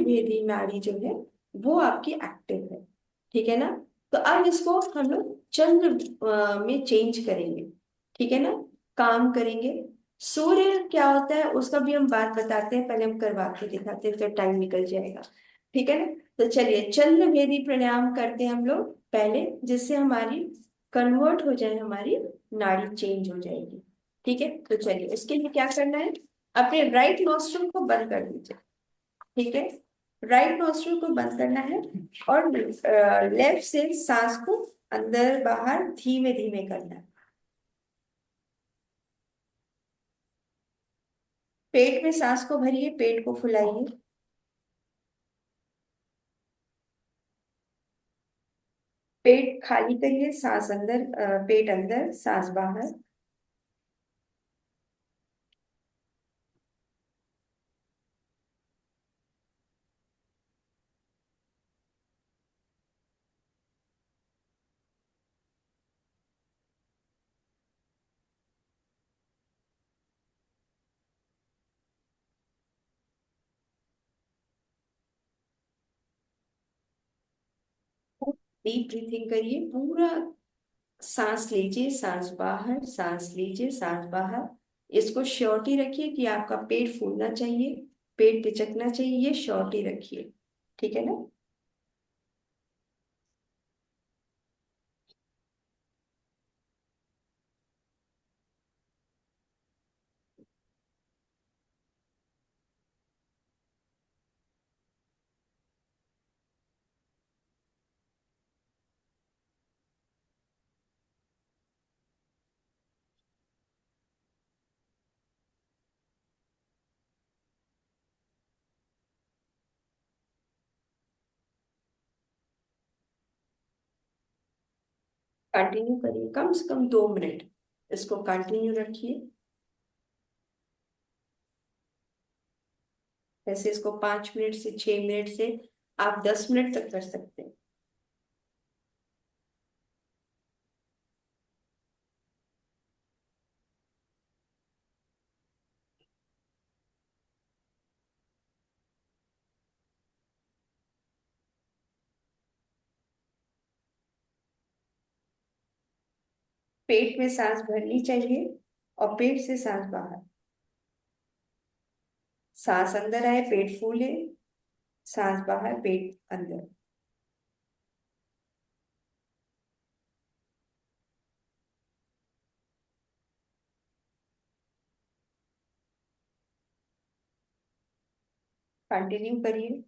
Speaker 1: भेदी नाड़ी जो है वो आपकी एक्टिव है। ठीक है ना? तो अब इसको हम लोग चंद्र में चेंज करेंगे। ठीक है ना? काम करेंगे। सूर्य क्या होता है उसका भी हम बात बताते हैं, पहले हम करवा के दिखाते हैं तो टाइम निकल जाएगा। ठीक है ना? तो चलिए चंद्र भेदी प्राणायाम करते हैं हम लोग पहले, जिससे हमारी कन्वर्ट हो जाए, हमारी नाड़ी चेंज हो जाएगी। ठीक है, तो चलिए इसके लिए क्या करना है, अपने राइट नॉस्ट्रल को बंद कर दीजिए। ठीक है, राइट नॉस्ट्रल को बंद करना है और लेफ्ट से सांस को अंदर बाहर धीमे धीमे करना है। पेट में सांस को भरिए, पेट को फुलाइए। पेट खाली करिए, सांस अंदर, पेट अंदर सांस बाहर। डीप ब्रीथिंग करिए, पूरा सांस लीजिए, सांस बाहर, सांस लीजिए, सांस बाहर। इसको श्योरिटी रखिए कि आपका पेट फूलना चाहिए, पेट पिचकना चाहिए, ये श्योरिटी रखिए। ठीक है ना? कंटिन्यू करिए, कम से कम 2 मिनट इसको कंटिन्यू रखिए। वैसे इसको 5 मिनट से 6 मिनट से आप 10 मिनट तक कर सकते हैं। पेट में सांस भरनी चाहिए और पेट से सांस बाहर। सांस अंदर आए, पेट फूले, सांस बाहर, पेट अंदर। कंटिन्यू करिए।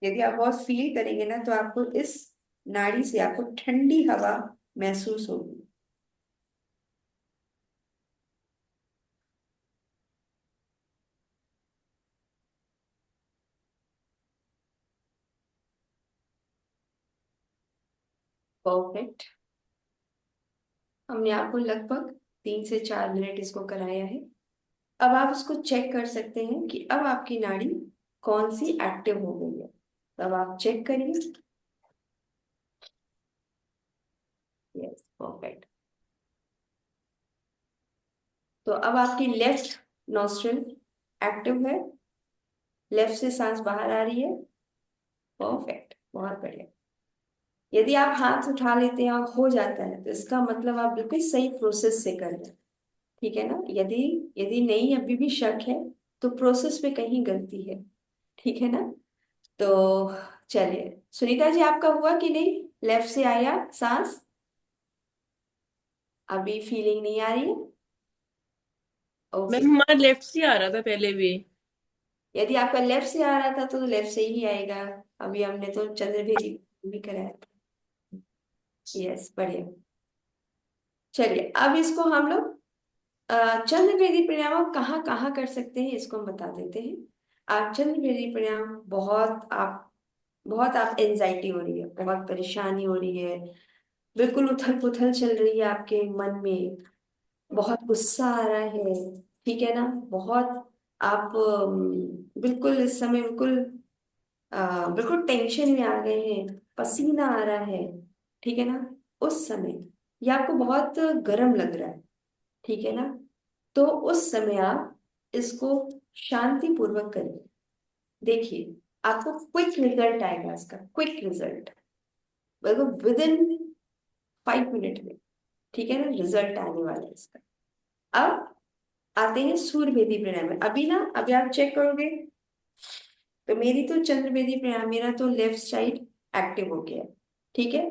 Speaker 1: यदि आप बहुत फील करेंगे ना तो आपको इस नाड़ी से आपको ठंडी हवा महसूस होगी। परफेक्ट। हमने आपको लगभग 3 से 4 मिनट इसको कराया है। अब आप इसको चेक कर सकते हैं कि अब आपकी नाड़ी कौन सी एक्टिव हो गई है। तो अब आप चेक करिए। Yes, perfect. तो अब आपकी लेफ्ट नॉस्ट्रल एक्टिव है, लेफ्ट से सांस बाहर आ रही है। परफेक्ट, बहुत बढ़िया। यदि आप हाथ उठा लेते हैं और हो जाता है तो इसका मतलब आप बिल्कुल सही प्रोसेस से कर रहे हैं। ठीक है ना। यदि यदि नहीं अभी भी शक है तो प्रोसेस में कहीं गलती है। ठीक है ना। तो चलिए सुनीता जी, आपका हुआ कि नहीं? लेफ्ट से आया सांस? अभी फीलिंग नहीं आ रही है? ओके।
Speaker 2: मैम हमारा लेफ्ट से आ रहा था पहले भी।
Speaker 1: यदि आपका लेफ्ट से आ रहा था तो लेफ्ट से ही आएगा। अभी हमने तो चंद्रभेदी भी कराया था। यस, बढ़िया। चलिए अब इसको हम लोग चंद्रभेदी प्राणायाम कहाँ कहाँ कर सकते हैं इसको हम बता देते हैं। आप चंद्रभेदी प्राणायाम बहुत आप एंजाइटी हो रही है, बहुत परेशानी हो रही है, बिल्कुल उथल पुथल चल रही है आपके मन में, बहुत गुस्सा आ रहा है, ठीक है ना, बहुत आप बिल्कुल इस समय बिल्कुल टेंशन में आ गए हैं, पसीना आ रहा है, ठीक है ना, उस समय या आपको बहुत गर्म लग रहा है, ठीक है ना, तो उस समय आप इसको शांति पूर्वक करिए। देखिए आपको क्विक रिजल्ट आएगा, इसका क्विक रिजल्ट, बिल्कुल विद इन 5 मिनट में, ठीक है ना, रिजल्ट आने वाला है इसका। अब आते हैं सूर्य भेदी प्राणायाम में। अभी ना, अभी आप चेक करोगे तो मेरी तो चंद्रवेदी प्राणायाम, मेरा तो लेफ्ट साइड एक्टिव हो गया है, ठीक है।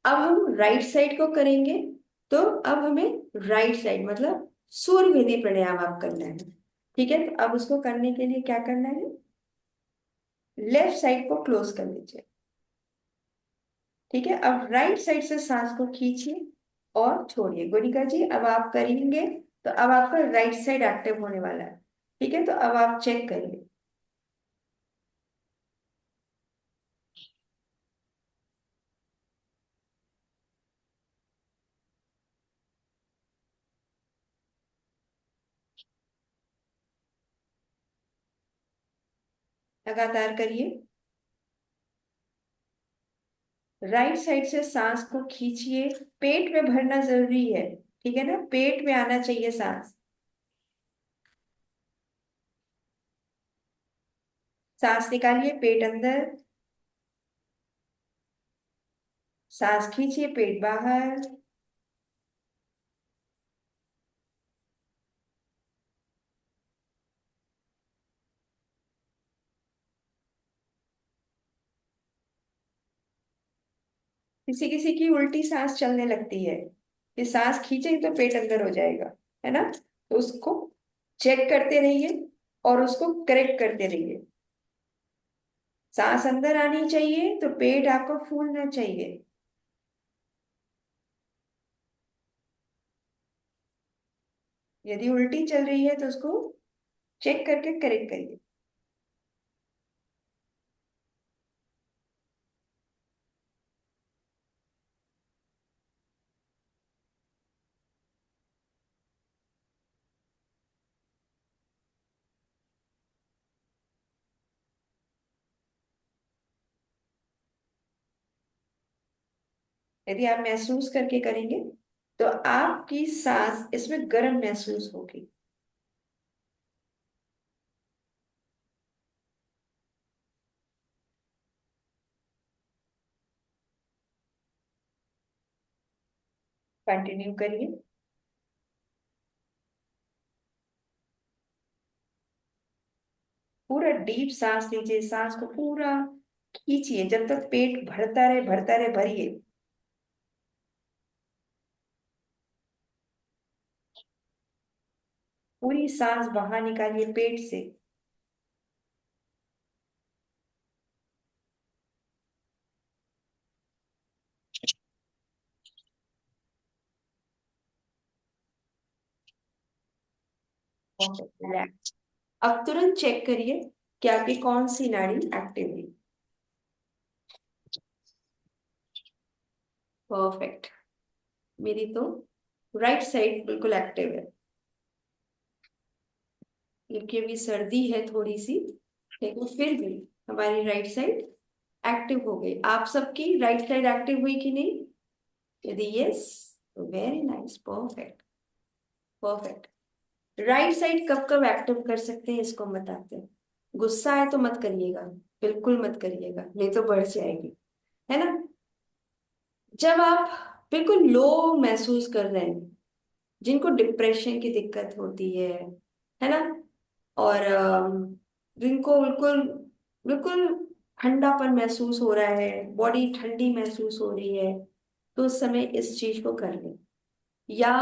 Speaker 1: अब हम राइट साइड को करेंगे। तो अब हमें राइट साइड मतलब सूर्य भेदी प्राणायाम आप करना है, ठीक है। तो अब उसको करने के लिए क्या करना है, लेफ्ट साइड को क्लोज कर लीजिए, ठीक है। अब राइट साइड से सांस को खींचिए और छोड़िए। गोनिका जी अब आप करेंगे तो अब आपका राइट साइड एक्टिव होने वाला है, ठीक है। तो अब आप चेक करिए। लगातार करिए। राइट साइड से सांस को खींचिए, पेट में भरना जरूरी है, ठीक है ना, पेट में आना चाहिए सांस। सांस निकालिए पेट अंदर, सांस खींचिए पेट बाहर। किसी किसी की उल्टी सांस चलने लगती है, कि सांस खींचे तो पेट अंदर हो जाएगा, है ना। तो उसको चेक करते रहिए और उसको करेक्ट करते रहिए। सांस अंदर आनी चाहिए तो पेट आपको फूलना चाहिए। यदि उल्टी चल रही है तो उसको चेक करके करेक्ट करिए। यदि आप महसूस करके करेंगे तो आपकी सांस इसमें गर्म महसूस होगी। कंटिन्यू करिए। पूरा डीप सांस लीजिए, सांस को पूरा खींचिए जब तक पेट भरता रहे, भरिए। पूरी सांस बाहर निकालिए पेट से। रिलैक्स। अब तुरंत चेक करिए कि आपकी कौन सी नाड़ी एक्टिव है। परफेक्ट। मेरी तो राइट साइड बिल्कुल एक्टिव है, क्योंकि अभी सर्दी है थोड़ी सी, लेकिन फिर भी हमारी राइट साइड एक्टिव हो गई। आप सबकी राइट साइड एक्टिव हुई कि नहीं? यदि यस तो very nice, perfect. Perfect. Right side कब कब एक्टिव कर सकते हैं इसको हम बताते हैं। गुस्सा है तो मत करिएगा, बिल्कुल मत करिएगा, नहीं तो बढ़ जाएगी, है ना। जब आप बिल्कुल लो महसूस कर रहे हैं, जिनको डिप्रेशन की दिक्कत होती है ना, और जिनको बिल्कुल बिल्कुल ठंडापन महसूस हो रहा है, बॉडी ठंडी महसूस हो रही है, तो उस समय इस चीज को कर लें। या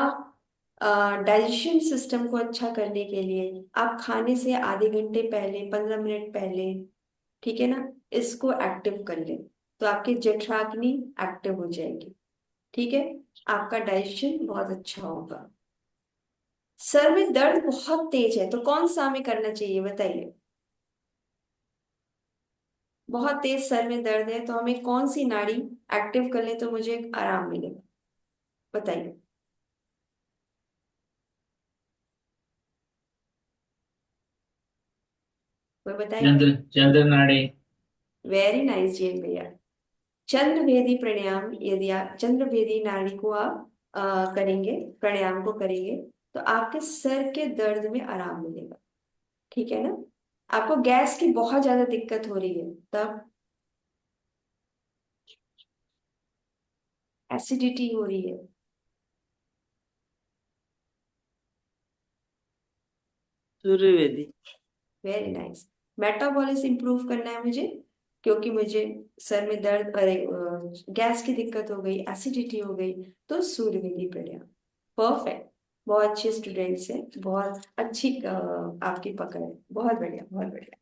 Speaker 1: डाइजेशन सिस्टम को अच्छा करने के लिए आप खाने से आधे घंटे पहले, 15 मिनट पहले, ठीक है ना, इसको एक्टिव कर लें, तो आपकी जठराग्नि एक्टिव हो जाएगी। ठीक है, आपका डाइजेशन बहुत अच्छा होगा। सर में दर्द बहुत तेज है, तो कौन सा हमें करना चाहिए बताइए। बहुत तेज सर में दर्द है तो हमें कौन सी नाड़ी एक्टिव कर ले तो मुझे आराम मिलेगा, बताइए। कोई बताएगा।
Speaker 3: चंद्र चंद्र नाड़ी।
Speaker 1: वेरी नाइस जी भैया। चंद्र भेदी प्राणायाम, यदि आप चंद्र भेदी नाड़ी को आप करेंगे, प्राणायाम को करेंगे, तो आपके सर के दर्द में आराम मिलेगा। ठीक है ना। आपको गैस की बहुत ज्यादा दिक्कत हो रही है, तब एसिडिटी हो रही है।
Speaker 2: सूर्यवेदी।
Speaker 1: Very nice. मेटाबॉलिज्म इंप्रूव करना है मुझे, क्योंकि मुझे सर में दर्द, अरे गैस की दिक्कत हो गई, एसिडिटी हो गई, तो सूर्यवेदी प्राणायाम। परफेक्ट। बहुत अच्छे स्टूडेंट्स हैं, बहुत अच्छी आपकी पकड़ है, बहुत बढ़िया बहुत बढ़िया।